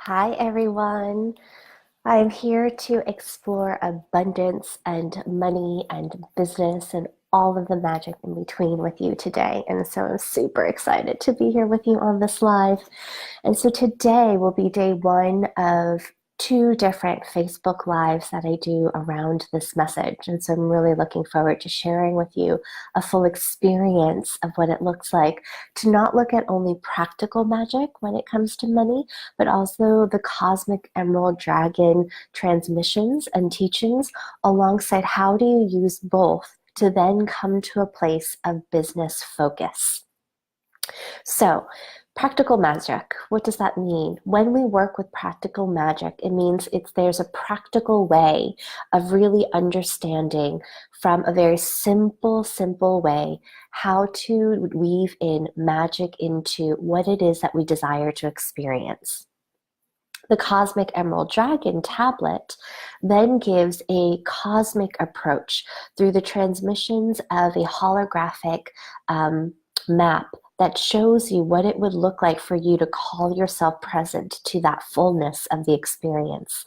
Hi, everyone. I'm here to explore abundance and money and business and all of the magic in between with you today. And so I'm super excited to be here with you on this live. And so today will be day one of two different Facebook Lives that I do around this message. And so I'm really looking forward to sharing with you a full experience of what it looks like to not look at only practical magic when it comes to money, but also the cosmic emerald dragon transmissions and teachings alongside how do you use both to then come to a place of business focus. So, practical magic, what does that mean? When we work with practical magic, it means there's a practical way of really understanding from a very simple way how to weave in magic into what it is that we desire to experience. The Cosmic Emerald Dragon tablet then gives a cosmic approach through the transmissions of a holographic map that shows you what it would look like for you to call yourself present to that fullness of the experience.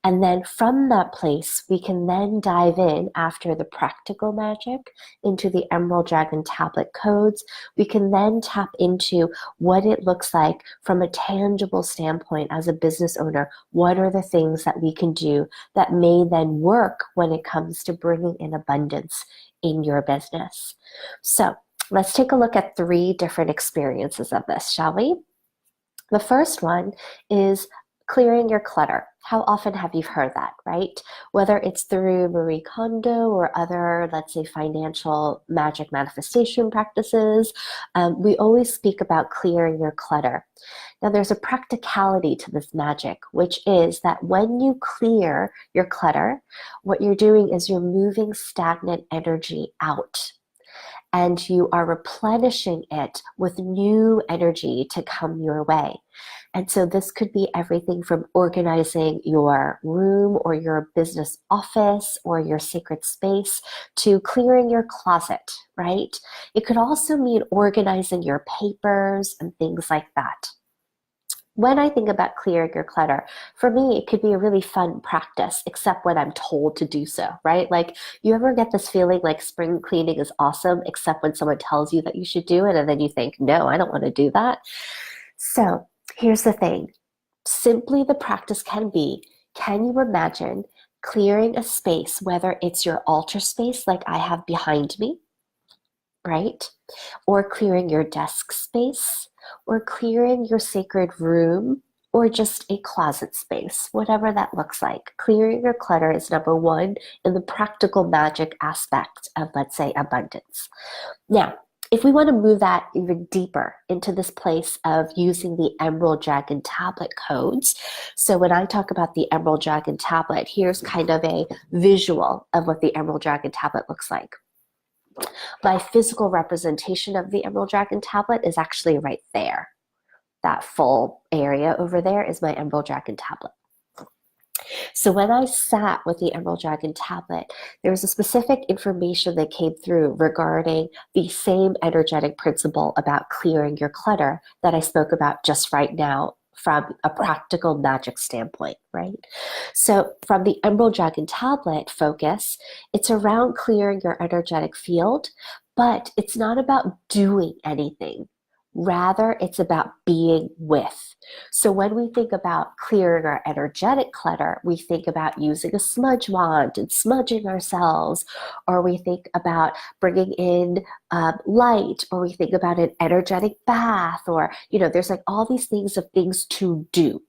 And then from that place, we can then dive in after the practical magic into the Emerald Dragon tablet codes. We can then tap into what it looks like from a tangible standpoint as a business owner. What are the things that we can do that may then work when it comes to bringing in abundance in your business? So let's take a look at three different experiences of this, shall we? The first one is clearing your clutter. How often have you heard that, right? Whether it's through Marie Kondo or other, let's say, financial magic manifestation practices, we always speak about clearing your clutter. Now, there's a practicality to this magic, which is that when you clear your clutter, what you're doing is you're moving stagnant energy out, and you are replenishing it with new energy to come your way. And so this could be everything from organizing your room or your business office or your sacred space to clearing your closet, right? It could also mean organizing your papers and things like that. When I think about clearing your clutter, for me, it could be a really fun practice, except when I'm told to do so, right? Like, you ever get this feeling like spring cleaning is awesome, except when someone tells you that you should do it, and then you think, no, I don't want to do that. So here's the thing. Simply the practice can you imagine clearing a space, whether it's your altar space like I have behind me, right? Or clearing your desk space, or clearing your sacred room, or just a closet space, whatever that looks like. Clearing your clutter is number one in the practical magic aspect of, let's say, abundance. Now, if we want to move that even deeper into this place of using the Emerald Dragon tablet codes, so when I talk about the Emerald Dragon tablet, here's kind of a visual of what the Emerald Dragon tablet looks like. My physical representation of the Emerald Dragon tablet is actually right there. That full area over there is my Emerald Dragon tablet. So when I sat with the Emerald Dragon tablet, there was a specific information that came through regarding the same energetic principle about clearing your clutter that I spoke about just right now from a practical magic standpoint, right? So from the Emerald Dragon tablet focus, it's around clearing your energetic field, but it's not about doing anything. Rather, it's about being with. So when we think about clearing our energetic clutter, we think about using a smudge wand and smudging ourselves, or we think about bringing in light, or we think about an energetic bath, or, there's like all these things of things to do.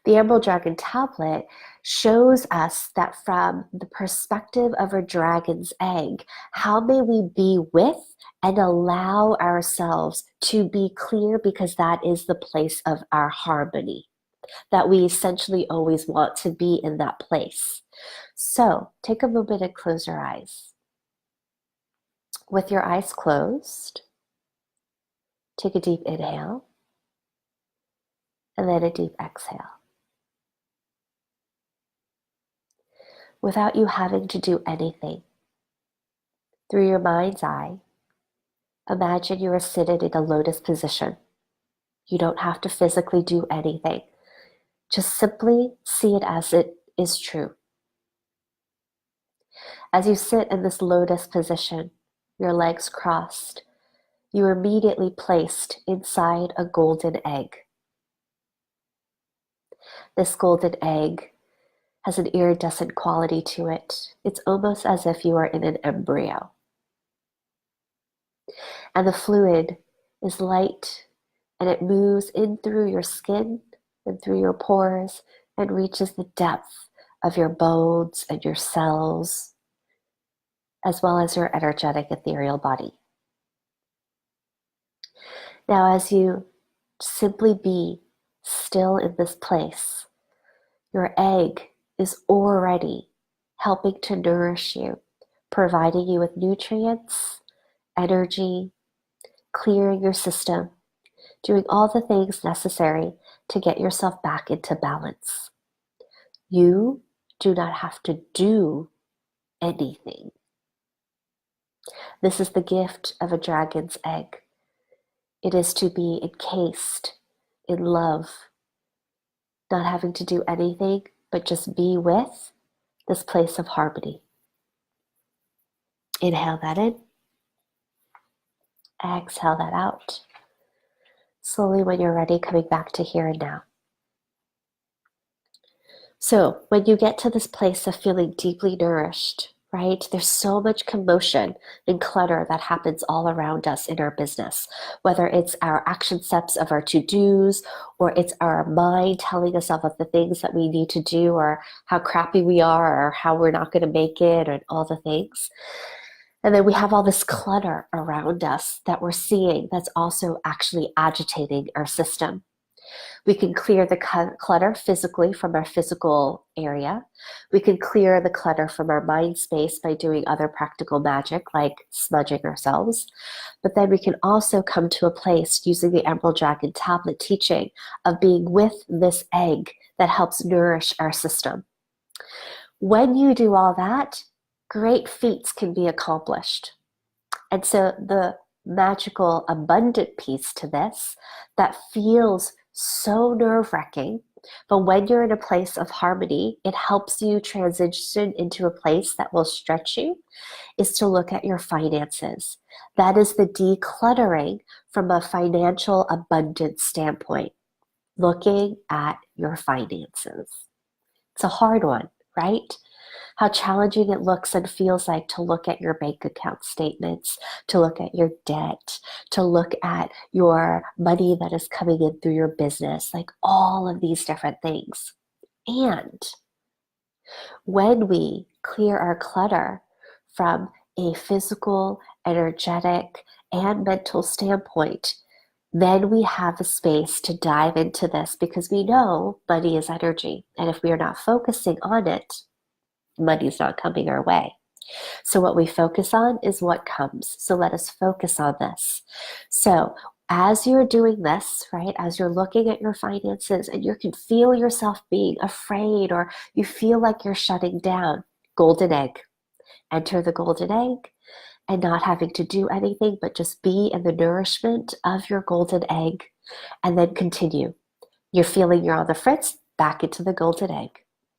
The Emerald Dragon tablet shows us that from the perspective of a dragon's egg, how may we be with and allow ourselves to be clear, because that is the place of our harmony, that we essentially always want to be in that place. So take a moment and close your eyes. With your eyes closed, take a deep inhale and then a deep exhale. Without you having to do anything, through your mind's eye, imagine you are seated in a lotus position. You don't have to physically do anything. Just simply see it as it is true. As you sit in this lotus position, your legs crossed, you are immediately placed inside a golden egg. This golden egg has an iridescent quality to it. It's almost as if you are in an embryo. And the fluid is light and it moves in through your skin and through your pores and reaches the depth of your bones and your cells, as well as your energetic ethereal body. Now, as you simply be still in this place, your egg is already helping to nourish you, providing you with nutrients, energy, clearing your system, doing all the things necessary to get yourself back into balance. You do not have to do anything. This is the gift of a dragon's egg. It is to be encased in love, not having to do anything, but just be with this place of harmony. Inhale that in. Exhale that out. Slowly, when you're ready, coming back to here and now. So when you get to this place of feeling deeply nourished, right, there's so much commotion and clutter that happens all around us in our business, whether it's our action steps of our to-dos, or it's our mind telling us of the things that we need to do, or how crappy we are, or how we're not going to make it, and all the things. And then we have all this clutter around us that we're seeing that's also actually agitating our system. We can clear the clutter physically from our physical area. We can clear the clutter from our mind space by doing other practical magic, like smudging ourselves. But then we can also come to a place using the Emerald Dragon Tablet teaching of being with this egg that helps nourish our system. When you do all that, great feats can be accomplished. And so the magical, abundant piece to this that feels so nerve-wracking, but when you're in a place of harmony, it helps you transition into a place that will stretch you, is to look at your finances. That is the decluttering from a financial abundance standpoint, looking at your finances. It's a hard one, right? How challenging it looks and feels like to look at your bank account statements, to look at your debt, to look at your money that is coming in through your business, like all of these different things. And when we clear our clutter from a physical, energetic, and mental standpoint, then we have a space to dive into this because we know money is energy. And if we are not focusing on it, money's not coming our way. So what we focus on is what comes. So let us focus on this. So as you're doing this, right, as you're looking at your finances and you can feel yourself being afraid or you feel like you're shutting down, golden egg. Enter the golden egg and not having to do anything but just be in the nourishment of your golden egg and then continue. You're feeling you're on the fritz, back into the golden egg.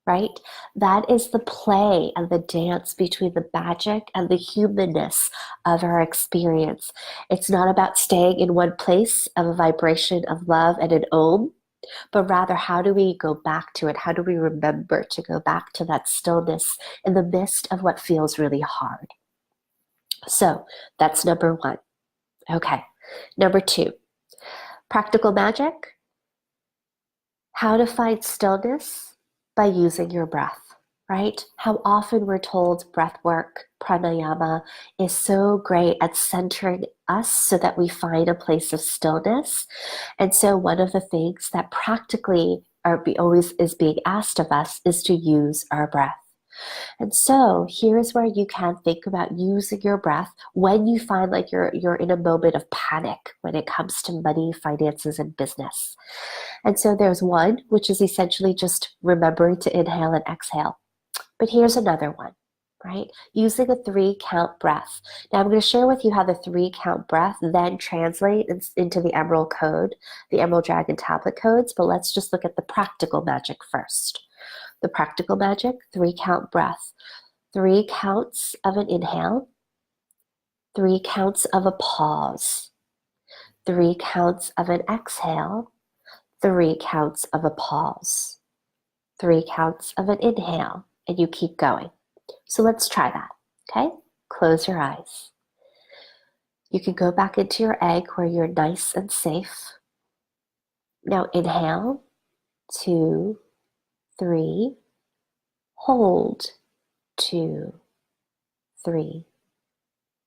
Right? That is the play and the dance between the magic and the humanness of our experience. It's not about staying in one place of a vibration of love and an om, but rather how do we go back to it? How do we remember to go back to that stillness in the midst of what feels really hard? So that's number one. Okay. Number two, practical magic. How to find stillness by using your breath, right? How often we're told breath work, pranayama, is so great at centering us so that we find a place of stillness. And so one of the things that practically always is being asked of us is to use our breath. And so here's where you can think about using your breath when you find like you're in a moment of panic when it comes to money, finances, and business. And so there's one, which is essentially just remembering to inhale and exhale. But here's another one. right? Using a 3-count breath. Now I'm going to share with you how the 3-count breath then translates into the Emerald Code, the Emerald Dragon Tablet codes, but let's just look at the Practical Magick first. The Practical Magick 3-count breath. 3 counts of an inhale, 3 counts of a pause, 3 counts of an exhale, 3 counts of a pause, 3 counts of an inhale, and you keep going. So let's try that, okay? Close your eyes. You can go back into your egg where you're nice and safe. Now inhale, 2, 3, hold, 2, 3.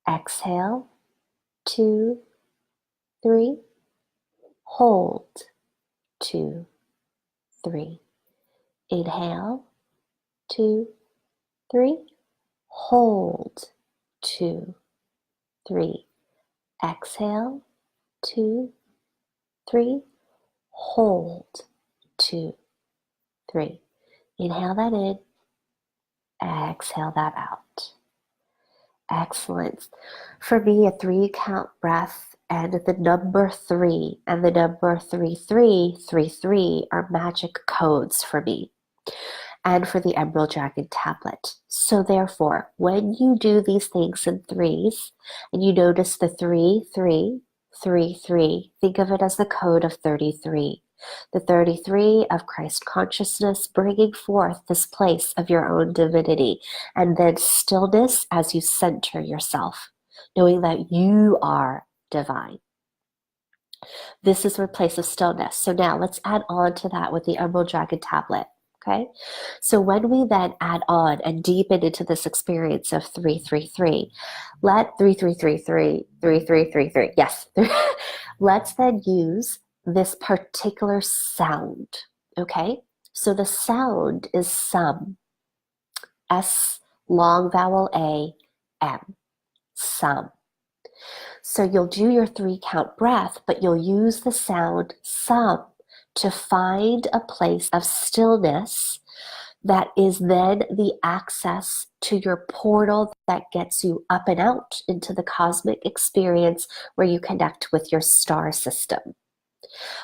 Exhale, 2, 3. Hold, 2, 3. Inhale, 2, 3. Hold, 2, 3. Exhale, 2, 3. Hold, 2, 3. Inhale that in, exhale that out. Excellent. For me, a 3-count breath and the number 3 and the number 3333 are magic codes for me and for the Emerald Dragon Tablet. So therefore, when you do these things in threes and you notice the 3333, think of it as the code of 33. The 33 of Christ consciousness, bringing forth this place of your own divinity, and then stillness as you center yourself, knowing that you are divine. This is your place of stillness. So now let's add on to that with the Emerald Dragon Tablet. Okay, so when we then add on and deepen into this experience of 333, let 3333, yes, let's then use this particular sound. Okay, so the sound is sum, S, long vowel A, M, sum. So you'll do your 3-count breath, but you'll use the sound sum to find a place of stillness that is then the access to your portal that gets you up and out into the cosmic experience where you connect with your star system.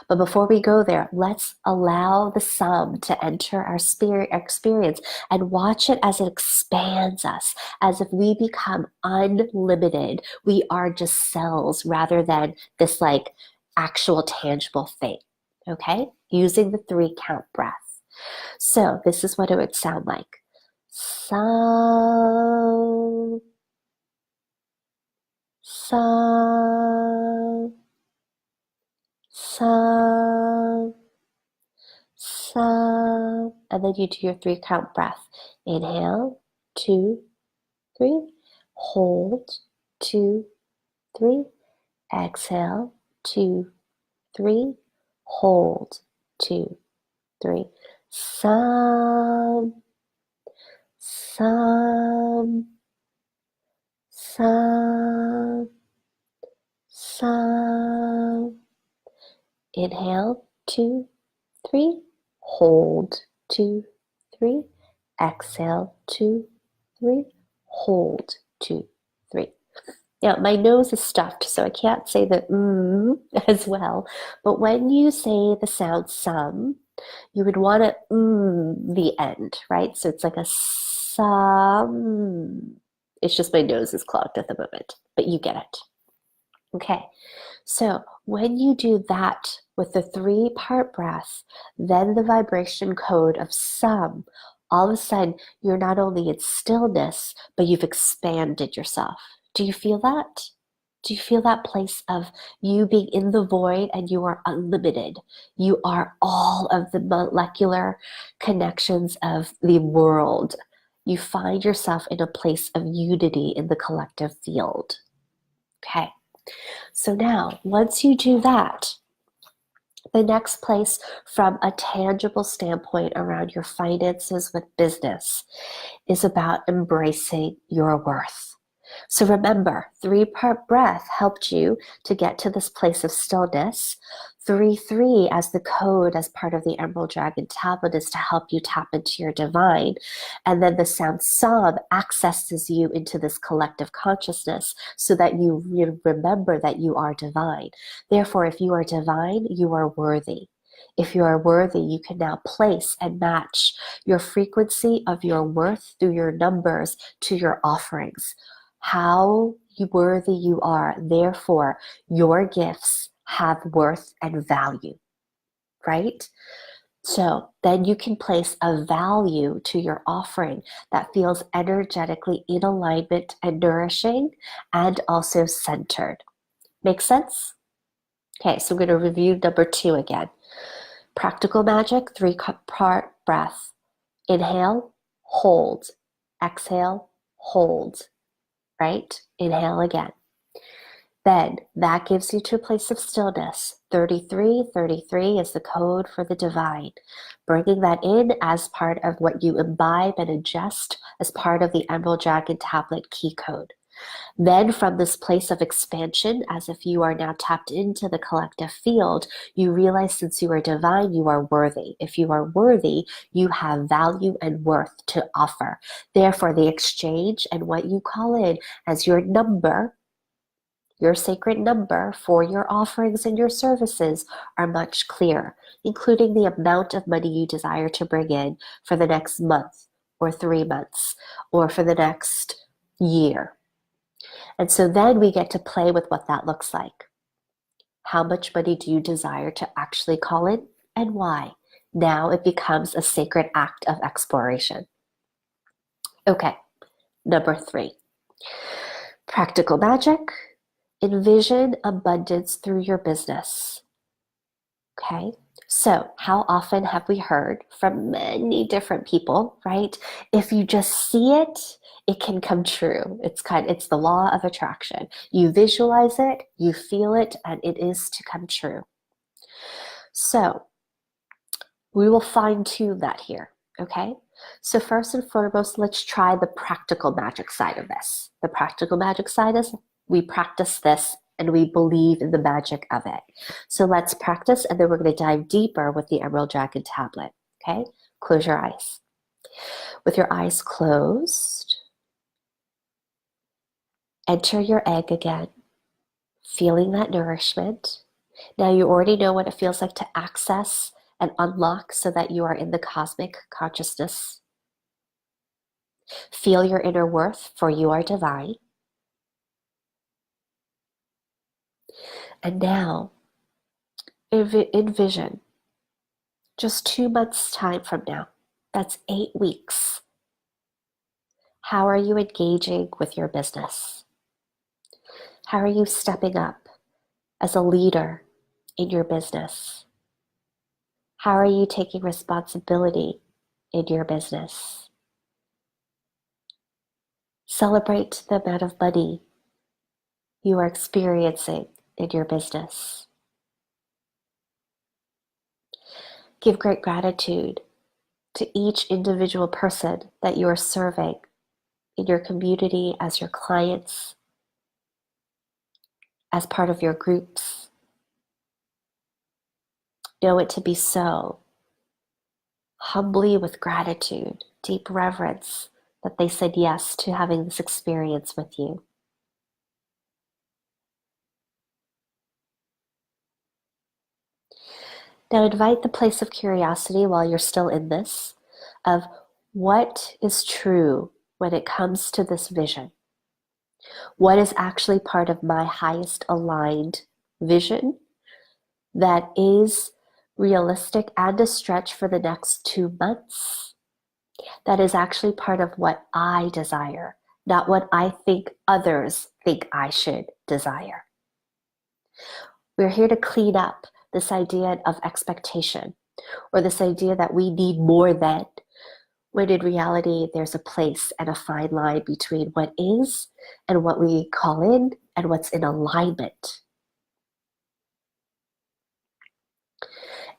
But before we go there, let's allow the sum to enter our spirit experience and watch it as it expands us, as if we become unlimited. We are just cells rather than this like actual tangible thing. Okay, using the 3-count breath. So this is what it would sound like. Sum, sum, sum, sum. And then you do your 3-count breath. Inhale, 2, 3. Hold, 2, 3. Exhale, 2, 3. Hold, 2, 3. Sum, sum, sum, sum. Inhale, 2, 3. Hold, 2, 3. Exhale, 2, 3. Hold, 2, 3. Now, my nose is stuffed, so I can't say the as well. But when you say the sound sum, you would want to the end, right? So it's like a sum. It's just my nose is clogged at the moment, but you get it. Okay, so when you do that with the 3-part breath, then the vibration code of sum, all of a sudden you're not only in stillness, but you've expanded yourself. Do you feel that? Do you feel that place of you being in the void and you are unlimited? You are all of the molecular connections of the world. You find yourself in a place of unity in the collective field. Okay, so now once you do that, the next place from a tangible standpoint around your finances with business is about embracing your worth. So remember, 3 per breath helped you to get to this place of stillness. 3-3 as the code, as part of the Emerald Dragon tablet, is to help you tap into your divine. And then the sound Psalm accesses you into this collective consciousness so that you remember that you are divine. Therefore, if you are divine, you are worthy. If you are worthy, you can now place and match your frequency of your worth through your numbers to your offerings. How worthy you are, therefore, your gifts have worth and value, right? So then you can place a value to your offering that feels energetically in alignment and nourishing and also centered. Make sense? Okay, so I'm going to review number 2 again. Practical Magick, 3-part breath. Inhale, hold. Exhale, hold. Right? Inhale again. Then that gives you to a place of stillness. 33 is the code for the divine. Bringing that in as part of what you imbibe and ingest as part of the Emerald Dragon tablet key code. Then from this place of expansion, as if you are now tapped into the collective field, you realize since you are divine, you are worthy. If you are worthy, you have value and worth to offer. Therefore, the exchange and what you call in as your number, your sacred number for your offerings and your services are much clearer, including the amount of money you desire to bring in for the next month or 3 months or for the next year. And so then we get to play with what that looks like. How much money do you desire to actually call in and why? Now it becomes a sacred act of exploration. Okay, number 3. Practical Magick. Envision abundance through your business. Okay, so how often have we heard from many different people, right? If you just see it, it can come true. It's the law of attraction. You visualize it, you feel it, and it is to come true. So we will fine-tune that here, okay? So first and foremost, let's try the practical magic side of this. The practical magic side is we practice this and we believe in the magic of it. So let's practice, and then we're going to dive deeper with the Emerald Dragon tablet, okay? Close your eyes. With your eyes closed, enter your egg again, feeling that nourishment. Now you already know what it feels like to access and unlock so that you are in the cosmic consciousness. Feel your inner worth, for you are divine. And now, envision just 2 months' time from now. That's 8 weeks. How are you engaging with your business? How are you stepping up as a leader in your business? How are you taking responsibility in your business? Celebrate the amount of money you are experiencing in your business. Give great gratitude to each individual person that you are serving in your community, as your clients, as part of your groups. Know it to be so. Humbly, with gratitude, deep reverence that they said yes to having this experience with you. Now invite the place of curiosity while you're still in this, of what is true when it comes to this vision. What is actually part of my highest aligned vision that is realistic and a stretch for the next 2 months? That is actually part of what I desire, not what I think others think I should desire. We're here to clean up this idea of expectation, or this idea that we need more than, when in reality there's a place and a fine line between what is and what we call in and what's in alignment.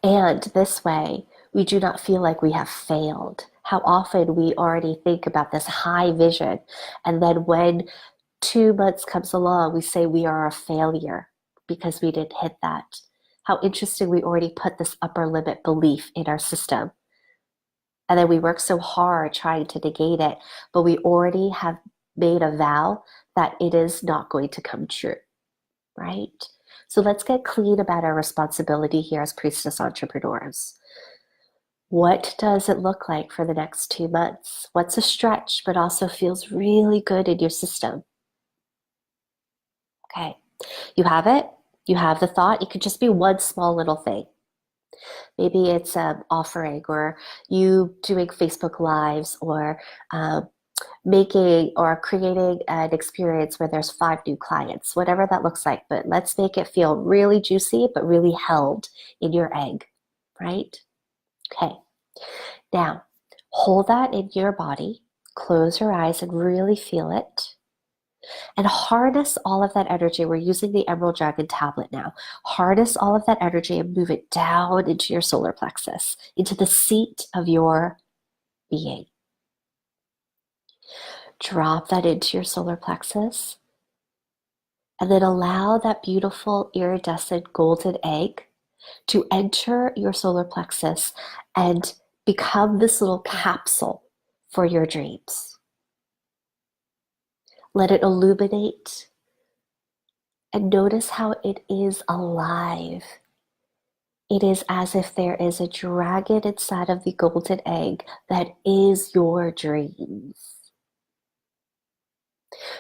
And this way, we do not feel like we have failed. How often we already think about this high vision, and then when 2 months comes along, we say we are a failure because we didn't hit that. How interesting, we already put this upper limit belief in our system. And then we work so hard trying to negate it, but we already have made a vow that it is not going to come true, right? So let's get clean about our responsibility here as priestess entrepreneurs. What does it look like for the next 2 months? What's a stretch, but also feels really good in your system? Okay, you have it. You have the thought. It could just be one small little thing. Maybe it's an offering, or you doing Facebook Lives, or making or creating an experience where there's 5 new clients, whatever that looks like. But let's make it feel really juicy, but really held in your egg, right? Okay. Now, hold that in your body. Close your eyes and really feel it. And harness all of that energy. We're using the Emerald Dragon tablet now. Harness all of that energy and move it down into your solar plexus, into the seat of your being. Drop that into your solar plexus. And then allow that beautiful iridescent golden egg to enter your solar plexus and become this little capsule for your dreams. Let it illuminate and notice how it is alive. It is as if there is a dragon inside of the golden egg that is your dreams.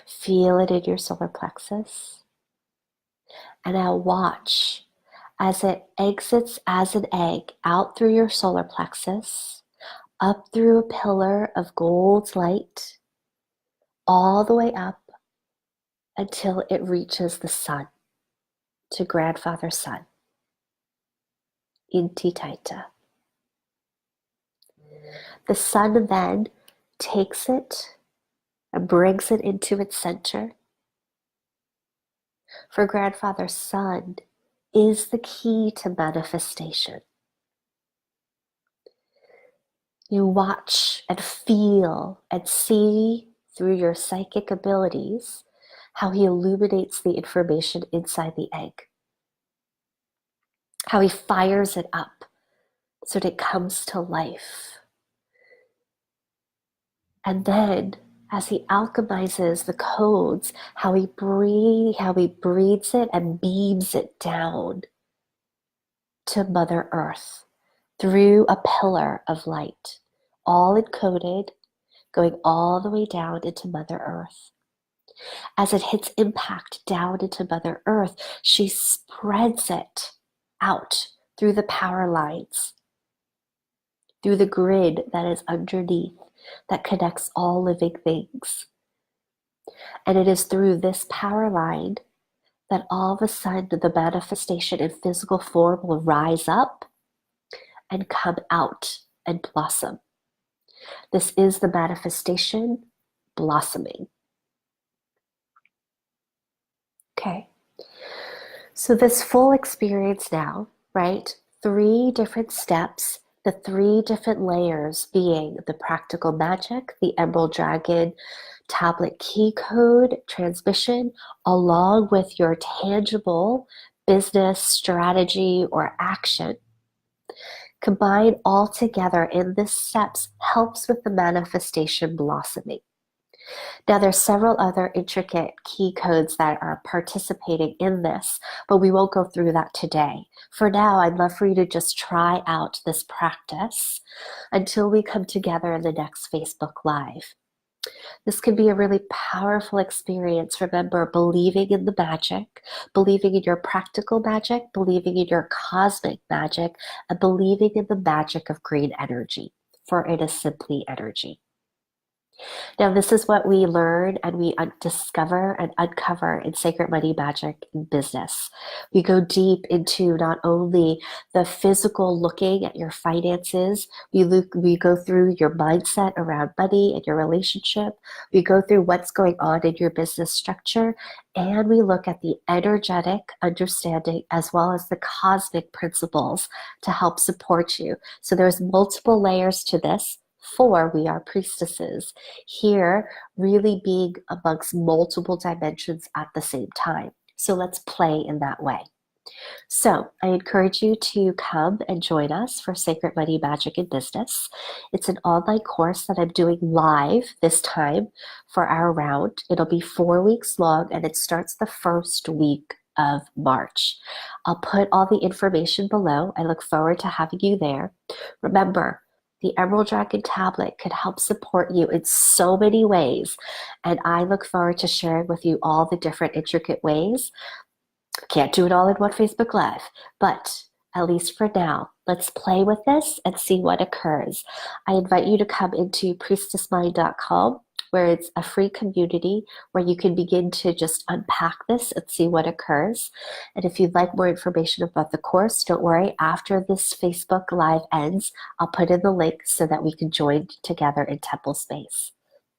Feel it in your solar plexus. And now watch as it exits as an egg out through your solar plexus, up through a pillar of gold light, all the way up until it reaches the sun, to Grandfather Sun, Inti Taita. The sun then takes it and brings it into its center. For Grandfather Sun is the key to manifestation. You watch and feel and see through your psychic abilities how he illuminates the information inside the egg, how he fires it up so that it comes to life. And then as he alchemizes the codes, how he breathes it and beams it down to Mother Earth through a pillar of light, all encoded, going all the way down into Mother Earth. As it hits impact down into Mother Earth, she spreads it out through the power lines, through the grid that is underneath, that connects all living things. And it is through this power line that all of a sudden the manifestation in physical form will rise up and come out and blossom. This is the manifestation blossoming. Okay, so this full experience now, right? 3 different steps, the 3 different layers being the Practical Magick, the Emerald Dragon tablet key code transmission, along with your tangible business strategy or action. Combine all together in this steps helps with the manifestation blossoming. Now there's several other intricate key codes that are participating in this, but we won't go through that today. For now, I'd love for you to just try out this practice until we come together in the next Facebook Live. This can be a really powerful experience. Remember, believing in the magic, believing in your practical magic, believing in your cosmic magic, and believing in the magic of green energy, for it is simply energy. Now, this is what we learn and we discover and uncover in Sacred Money Magic in business. We go deep into not only the physical looking at your finances, we go through your mindset around money and your relationship. We go through what's going on in your business structure, and we look at the energetic understanding as well as the cosmic principles to help support you. So there's multiple layers to this. 4, we are priestesses. Here, really being amongst multiple dimensions at the same time. So let's play in that way. So I encourage you to come and join us for Sacred Money, Magic, and Business. It's an online course that I'm doing live this time for our round. It'll be 4 weeks long, and it starts the first week of March. I'll put all the information below. I look forward to having you there. Remember, the Emerald Dragon Tablet could help support you in so many ways, and I look forward to sharing with you all the different intricate ways. Can't do it all in one Facebook Live, but at least for now, let's play with this and see what occurs. I invite you to come into priestessmind.com, where it's a free community where you can begin to just unpack this and see what occurs. And if you'd like more information about the course, don't worry. After this Facebook Live ends, I'll put in the link so that we can join together in Temple Space.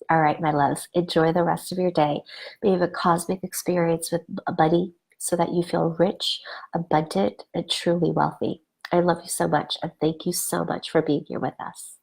All right, my loves, enjoy the rest of your day. May you have a cosmic experience with money, so that you feel rich, abundant, and truly wealthy. I love you so much, and thank you so much for being here with us.